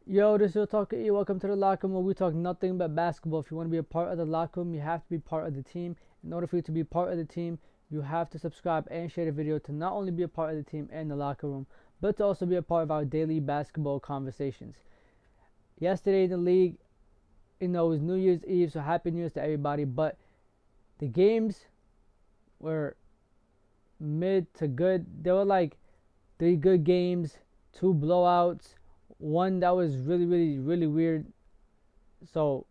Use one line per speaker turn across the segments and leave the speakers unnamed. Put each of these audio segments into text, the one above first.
Yo, this is your Talker E. Welcome to the locker room where we talk nothing but basketball. If you want to be a part of the locker room, you have to be part of the team. In order for you to be part of the team, you have to subscribe and share the video to not only be a part of the team and the locker room, but to also be a part of our daily basketball conversations. Yesterday in the league, it was New Year's Eve, so Happy New Year's to everybody. But the games were mid to good. There were like 3 good games, 2 blowouts, one that was really, really, really weird. So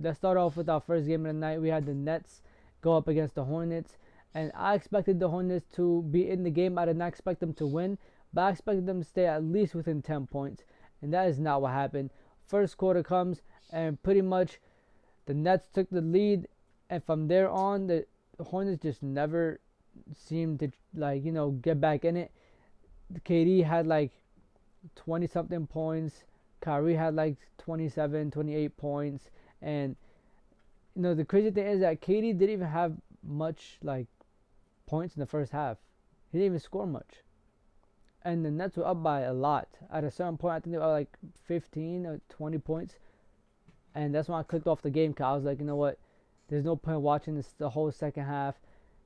let's start off with our first game of the night. We had the Nets go up against the Hornets, and I expected the Hornets to be in the game. I did not expect them to win, but I expected them to stay at least within 10 points, and that is not what happened. First quarter comes, and pretty much the Nets took the lead, and from there on, the Hornets just never seemed to get back in it. KD had like 20 something points. Kyrie had like 27, 28 points. And the crazy thing is that KD didn't even have much like points in the first half. He didn't even score much. And the Nets were up by a lot. At a certain point, I think they were like 15 or 20 points. And that's when I clicked off the game because I was like, you know what? There's no point watching this the whole second half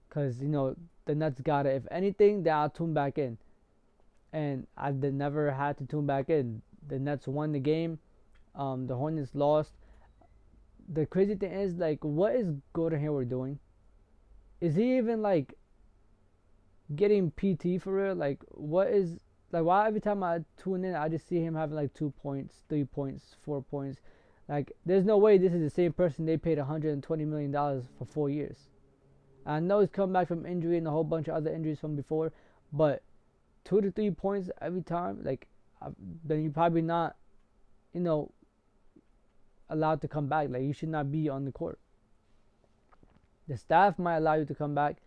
because, the Nets got it. If anything, then I'll tune back in. And I never had to tune back in. The Nets won the game. The Hornets lost. The crazy thing is, like, what is Gordon Hayward doing? Is he even like getting PT for real? Like, what is like? Why every time I tune in, I just see him having like 2 points, 3 points, 4 points? Like, there's no way this is the same person they paid $120 million for 4 years. I know he's come back from injury and a whole bunch of other injuries from before, but 2 to 3 points every time, like, then you're probably not, allowed to come back. Like, you should not be on the court. The staff might allow you to come back,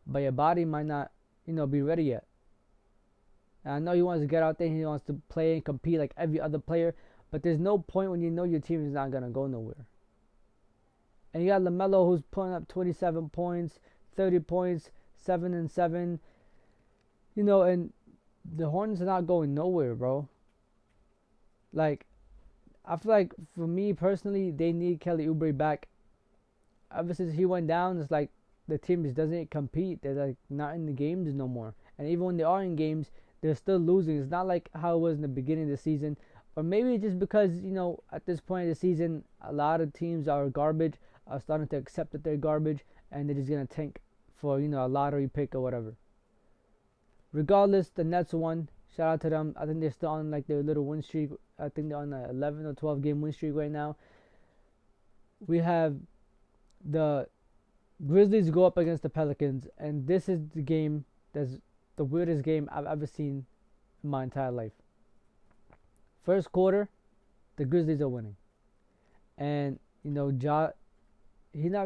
but your body might not, be ready yet. And I know he wants to get out there, he wants to play and compete like every other player, but there's no point when you know your team is not gonna go nowhere. And you got LaMelo who's putting up 27 points, 30 points, 7 and 7, and the Hornets are not going nowhere, bro. Like, I feel like for me personally, they need Kelly Oubre back. Ever since he went down, it's like the team just doesn't compete. They're like not in the games no more. And even when they are in games, they're still losing. It's not like how it was in the beginning of the season. Or maybe just because, at this point of the season, a lot of teams are garbage, are starting to accept that they're garbage, and they're just going to tank for, a lottery pick or whatever. Regardless, the Nets won. Shout out to them. I think they're still on like their little win streak. I think they're on an 11 or 12 game win streak right now. We have the Grizzlies go up against the Pelicans, and this is the game that's the weirdest game I've ever seen in my entire life. First quarter, the Grizzlies are winning, and he's not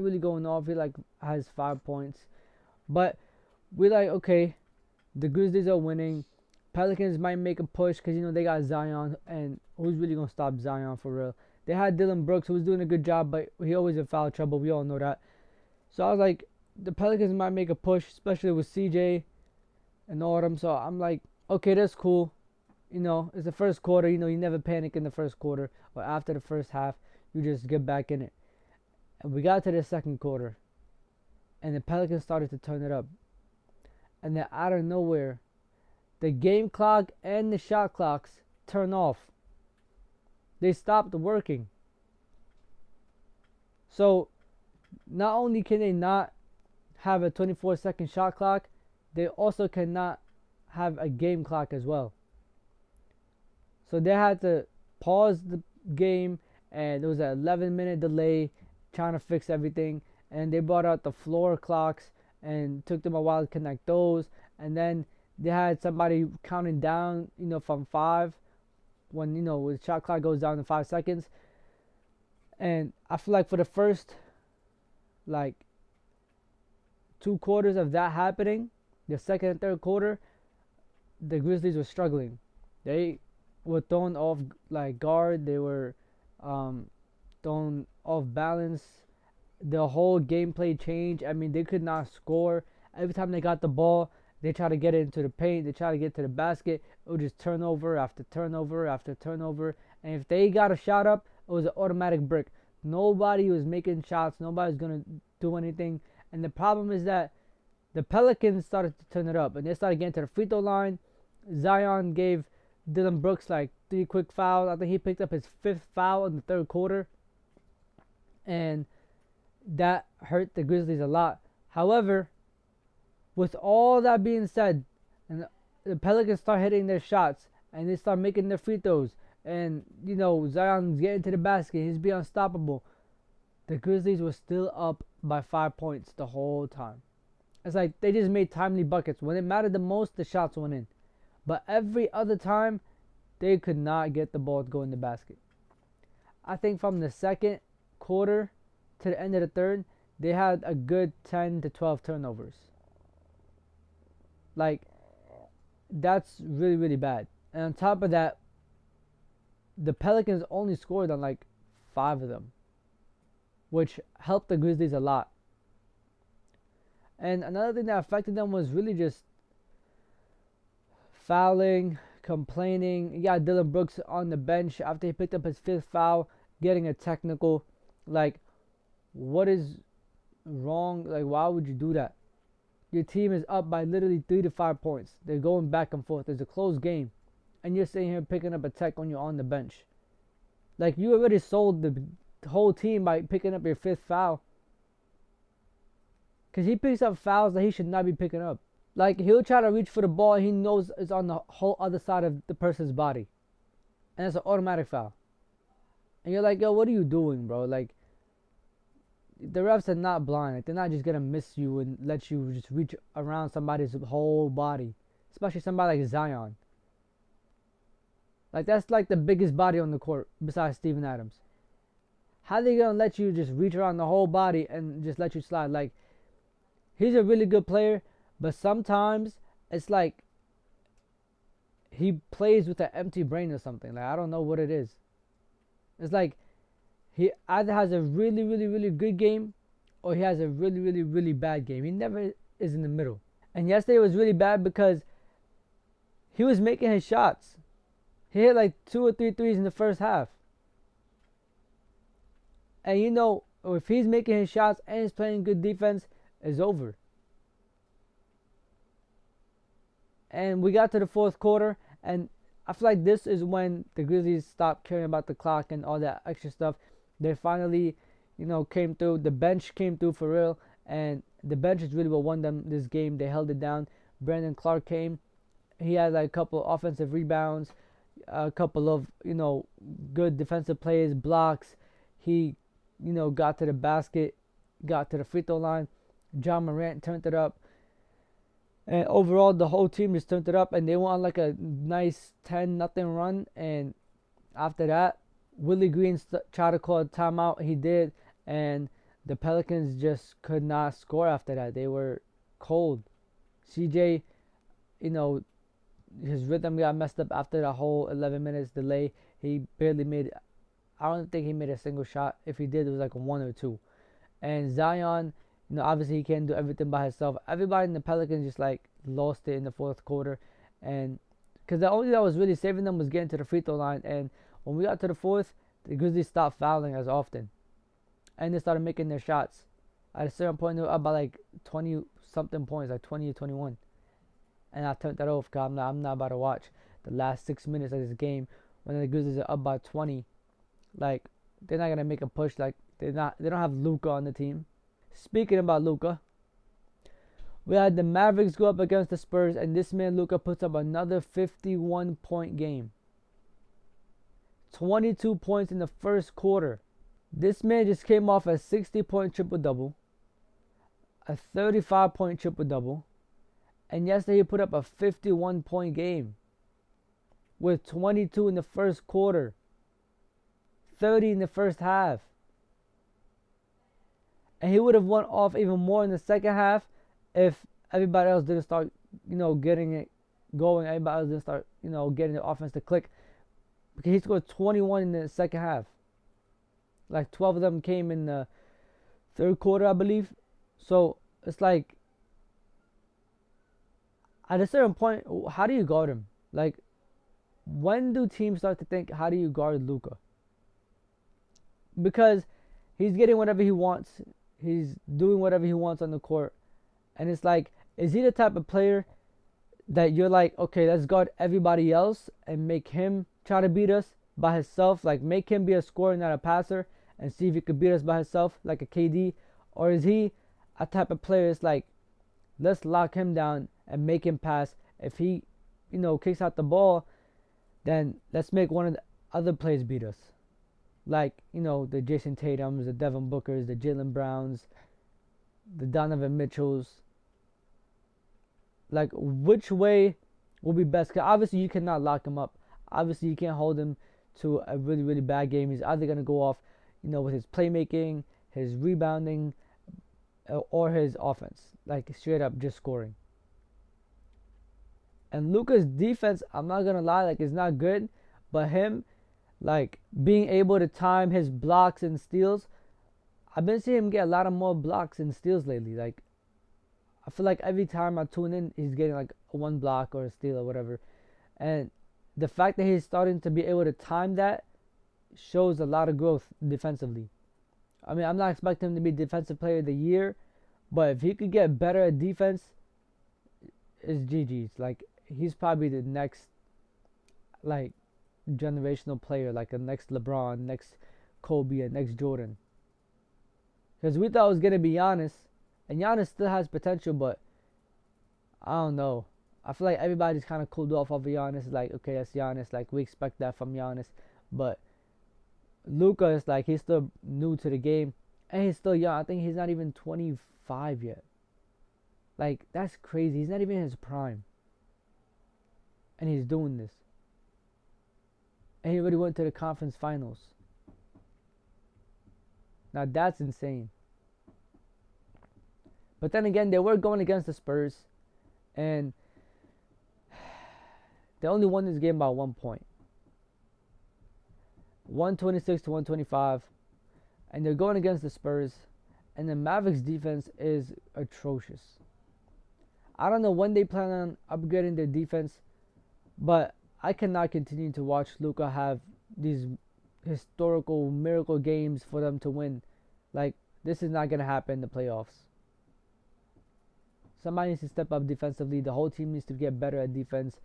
really going off. He like has 5 points, but we're like, okay, the Grizzlies are winning. Pelicans might make a push because they got Zion, and who's really gonna stop Zion for real? They had Dylan Brooks, who was doing a good job, but he always in foul trouble. We all know that. So I was like, the Pelicans might make a push, especially with CJ and all of them. So I'm like, okay, that's cool. It's the first quarter. You never panic in the first quarter or after the first half. You just get back in it. And we got to the second quarter, and the Pelicans started to turn it up. And then out of nowhere, the game clock and the shot clocks turn off. They stopped working. So not only can they not have a 24-second shot clock, they also cannot have a game clock as well. So they had to pause the game, and there was an 11-minute delay trying to fix everything. And they brought out the floor clocks, and took them a while to connect those. And then they had somebody counting down, from 5 when, the shot clock goes down to 5 seconds. And I feel like for the first, 2 quarters of that happening, the second and third quarter, the Grizzlies were struggling. They were thrown off, guard. They were thrown off balance. The whole gameplay changed. I mean, they could not score. Every time they got the ball, they try to get it into the paint. They try to get to the basket. It would just turnover after turnover after turnover. And if they got a shot up, it was an automatic brick. Nobody was making shots. Nobody was going to do anything. And the problem is that the Pelicans started to turn it up. And they started getting to the free throw line. Zion gave Dylan Brooks like 3 quick fouls. I think he picked up his 5th foul in the 3rd quarter. And that hurt the Grizzlies a lot. However, with all that being said, and the Pelicans start hitting their shots, and they start making their free throws, and Zion's getting to the basket, he's being unstoppable. The Grizzlies were still up by 5 points the whole time. It's like they just made timely buckets. When it mattered the most, the shots went in. But every other time, they could not get the ball to go in the basket. I think from the 2nd quarter to the end of the 3rd, they had a good 10 to 12 turnovers. Like, that's really, really bad. And on top of that, the Pelicans only scored on like 5 of them, which helped the Grizzlies a lot. And another thing that affected them was really just fouling, complaining. You got Dylan Brooks on the bench after he picked up his 5th foul, getting a technical. Like, what is wrong? Like, why would you do that? Your team is up by literally 3 to 5 points. They're going back and forth. It's a close game. And you're sitting here picking up a tech when you're on the bench. Like, you already sold the whole team by picking up your 5th foul. Because he picks up fouls that he should not be picking up. Like, he'll try to reach for the ball and he knows it's on the whole other side of the person's body. And it's an automatic foul. And you're like, yo, what are you doing, bro? Like, the refs are not blind. Like, they're not just going to miss you and let you just reach around somebody's whole body. Especially somebody like Zion. Like, that's like the biggest body on the court besides Steven Adams. How are they going to let you just reach around the whole body and just let you slide? Like, he's a really good player, but sometimes it's like he plays with an empty brain or something. Like, I don't know what it is. It's like he either has a really, really, really good game or he has a really, really, really bad game. He never is in the middle. And yesterday was really bad because he was making his shots. He hit like 2 or 3 threes in the first half. And if he's making his shots and he's playing good defense, it's over. And we got to the 4th quarter, and I feel like this is when the Grizzlies stopped caring about the clock and all that extra stuff. They finally, came through. The bench came through for real, and the bench is really what won them this game. They held it down. Brandon Clark came. He had like a couple offensive rebounds, a couple of, good defensive plays, blocks. He, got to the basket, got to the free throw line. John Morant turned it up. And overall, the whole team just turned it up, and they went on like a nice 10-0 run. And after that, Willie Green tried to call a timeout. He did, and the Pelicans just could not score after that. They were cold. CJ, his rhythm got messed up after the whole 11 minutes delay. He barely made. I don't think he made a single shot. If he did, it was like 1 or 2. And Zion, obviously he can't do everything by himself. Everybody in the Pelicans just like lost it in the 4th quarter, and because the only thing that was really saving them was getting to the free throw line. And when we got to the 4th, the Grizzlies stopped fouling as often, and they started making their shots. At a certain point, they were up by like 20 something points, like 20 or 21, and I turned that off because I'm not about to watch the last 6 minutes of this game when the Grizzlies are up by 20. Like, they're not gonna make a push. Like, they don't have Luka on the team. Speaking about Luka, we had the Mavericks go up against the Spurs, and this man Luka puts up another 51-point game. 22 points in the 1st quarter. This man just came off a 60-point triple-double, a 35-point triple-double, and yesterday he put up a 51-point game with 22 in the 1st quarter, 30 in the 1st half. And he would have went off even more in the 2nd half if everybody else didn't start, getting it going. Everybody else didn't start, getting the offense to click. Because he scored 21 in the 2nd half. Like 12 of them came in the 3rd quarter, I believe. So it's like, at a certain point, how do you guard him? Like, when do teams start to think, how do you guard Luka? Because he's getting whatever he wants. He's doing whatever he wants on the court. And it's like, is he the type of player that you're like, okay, let's guard everybody else and make him try to beat us by himself? Like, make him be a scorer, not a passer, and see if he could beat us by himself, like a KD? Or is he a type of player that's like, let's lock him down and make him pass. If he, kicks out the ball, then let's make one of the other players beat us. Like, the Jason Tatums, the Devin Bookers, the Jaylen Browns, the Donovan Mitchells. Like, which way will be best? Because obviously you cannot lock him up. Obviously you can't hold him to a really, really bad game. He's either going to go off, with his playmaking, his rebounding, or his offense. Like, straight up just scoring. And Luka's defense, I'm not going to lie, like, it's not good. But him, like, being able to time his blocks and steals, I've been seeing him get a lot of more blocks and steals lately. Like, I feel like every time I tune in, he's getting like one block or a steal or whatever. And the fact that he's starting to be able to time that shows a lot of growth defensively. I mean, I'm not expecting him to be Defensive Player of the Year, but if he could get better at defense, it's GG's. Like, he's probably the next, like, generational player, like a next LeBron, next Kobe, and next Jordan. Because we thought it was going to be Giannis, and Giannis still has potential, but I don't know. I feel like everybody's kind of cooled off of Giannis. Like, okay, that's Giannis. Like, we expect that from Giannis. But Luka is like, he's still new to the game, and he's still young. I think he's not even 25 yet. Like, that's crazy. He's not even in his prime. And he's doing this. And he already went to the conference finals. Now, that's insane. But then again, they were going against the Spurs. And they only won this game by 1 point. 126 to 125. And they're going against the Spurs. And the Mavericks defense is atrocious. I don't know when they plan on upgrading their defense, but I cannot continue to watch Luka have these historical miracle games for them to win. Like, this is not going to happen in the playoffs. Somebody needs to step up defensively. The whole team needs to get better at defense.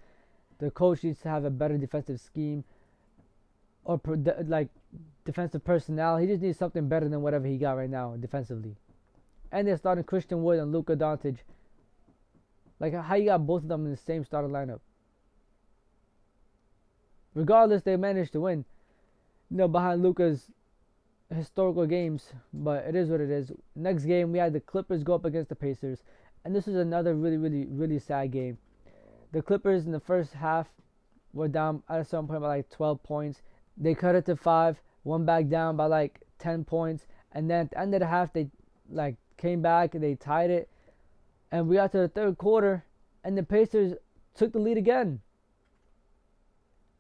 The coach needs to have a better defensive scheme or defensive personnel. He just needs something better than whatever he got right now defensively. And they're starting Christian Wood and Luka Doncic. Like, how you got both of them in the same starting lineup? Regardless, they managed to win, behind Luka's historical games. But it is what it is. Next game, we had the Clippers go up against the Pacers. And this is another really, really, really sad game. The Clippers in the first half were down at a certain point by like 12 points. They cut it to 5, went back down by like 10 points. And then at the end of the half, they like came back and they tied it. And we got to the third quarter, and the Pacers took the lead again.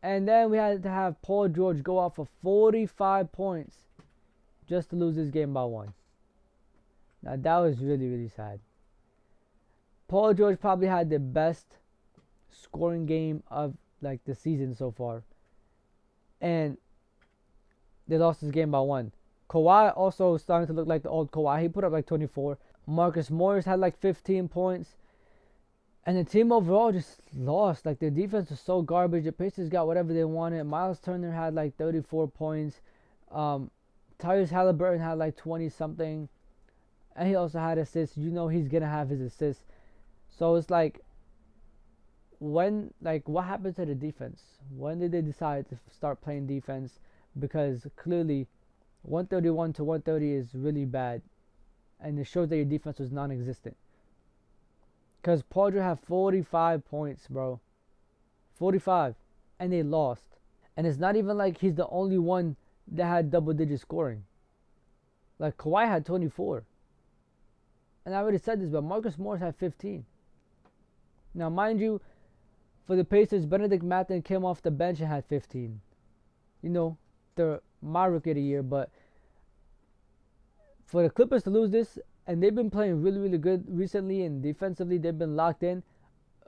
And then we had to have Paul George go off for 45 points just to lose this game by 1. Now, that was really, really sad. Paul George probably had the best scoring game of like the season so far. And they lost this game by 1. Kawhi also starting to look like the old Kawhi. He put up like 24. Marcus Morris had like 15 points. And the team overall just lost. Like, their defense was so garbage. The Pacers got whatever they wanted. Miles Turner had like 34 points. Tyrese Halliburton had like 20-something. And he also had assists. He's going to have his assists. So it's like, what happened to the defense? When did they decide to start playing defense? Because clearly, 131 to 130 is really bad. And it shows that your defense was non-existent. Because Paul George had 45 points, bro. 45. And they lost. And it's not even like he's the only one that had double-digit scoring. Like, Kawhi had 24. And I already said this, but Marcus Morris had 15. Now, mind you, for the Pacers, Benedict Mathurin came off the bench and had 15. My rookie of the year. But for the Clippers to lose this, and they've been playing really, really good recently, and defensively they've been locked in,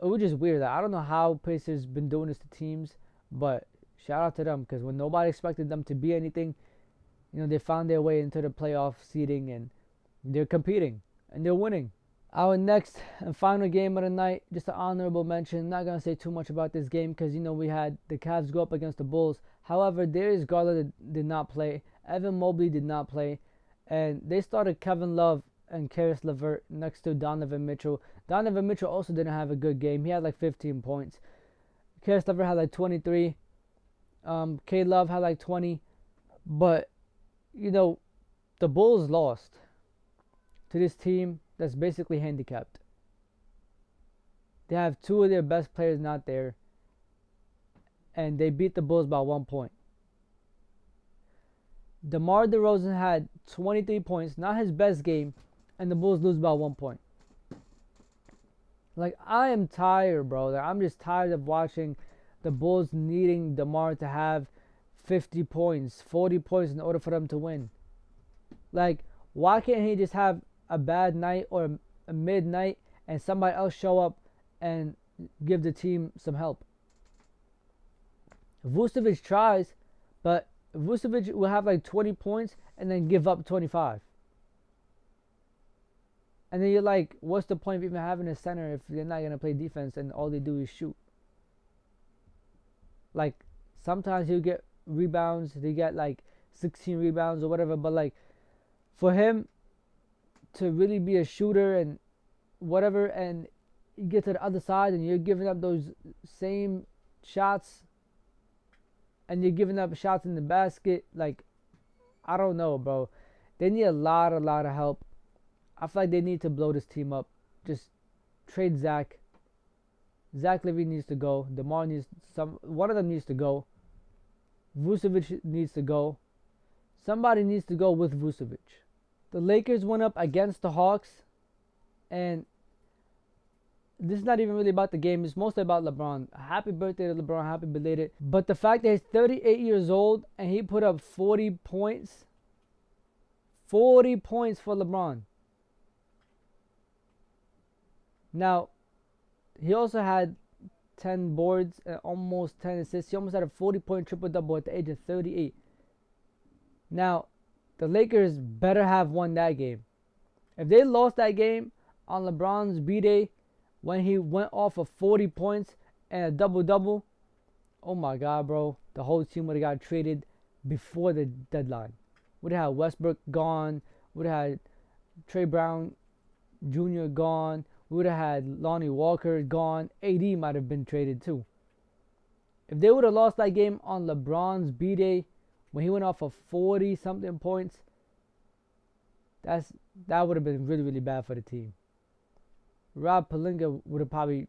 which is weird. I don't know how Pacers been doing this to teams, But shout out to them, because when nobody expected them to be anything, they found their way into the playoff seeding, and they're competing and they're winning. Our next and final game of the night, just an honorable mention. Not going to say too much about this game because, we had the Cavs go up against the Bulls. However, Darius Garland did not play. Evan Mobley did not play. And they started Kevin Love and Karis LeVert next to Donovan Mitchell. Donovan Mitchell also didn't have a good game. He had like 15 points. Karis LeVert had like 23. K Love had like 20. But, the Bulls lost to this team that's basically handicapped. They have two of their best players not there, and they beat the Bulls by 1 point. DeMar DeRozan had 23 points, not his best game, and the Bulls lose by 1 point. Like, I am tired, bro. Like, I'm just tired of watching the Bulls needing DeMar to have 50 points, 40 points in order for them to win. Like, why can't he just have a bad night or a midnight and somebody else show up and give the team some help? Vucevic tries, but Vucevic will have like 20 points and then give up 25. And then you're like, what's the point of even having a center if they're not going to play defense and all they do is shoot? Like, sometimes he'll get rebounds. They get like 16 rebounds or whatever. But like, for him to really be a shooter and whatever, and you get to the other side and you're giving up those same shots and you're giving up shots in the basket, like, I don't know, bro. They need a lot of help. I feel like they need to blow this team up. Just trade Zach. Zach LaVine needs to go. DeMar one of them needs to go. Vucevic needs to go. Somebody needs to go with Vucevic. The Lakers went up against the Hawks, and this is not even really about the game. It's mostly about LeBron. Happy birthday to LeBron. Happy belated. But the fact that he's 38 years old and he put up 40 points. 40 points for LeBron. Now, he also had 10 boards and almost 10 assists. He almost had a 40-point triple-double at the age of 38. Now, the Lakers better have won that game. If they lost that game on LeBron's B-Day when he went off of 40 points and a double-double, oh my God, bro. The whole team would have got traded before the deadline. Would have had Westbrook gone. Would have had Trey Brown Jr. gone. We would have had Lonnie Walker gone. AD might have been traded too. If they would have lost that game on LeBron's B-Day when he went off of 40-something points, that would have been really, really bad for the team. Rob Pelinka would have probably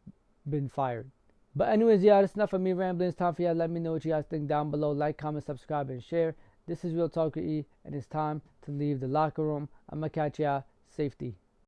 been fired. But anyways, yeah, that's enough of me rambling. It's time for y'all to let me know what you guys think down below. Like, comment, subscribe, and share. This is Real Talk with E, and it's time to leave the locker room. I'm going to catch y'all. Safety.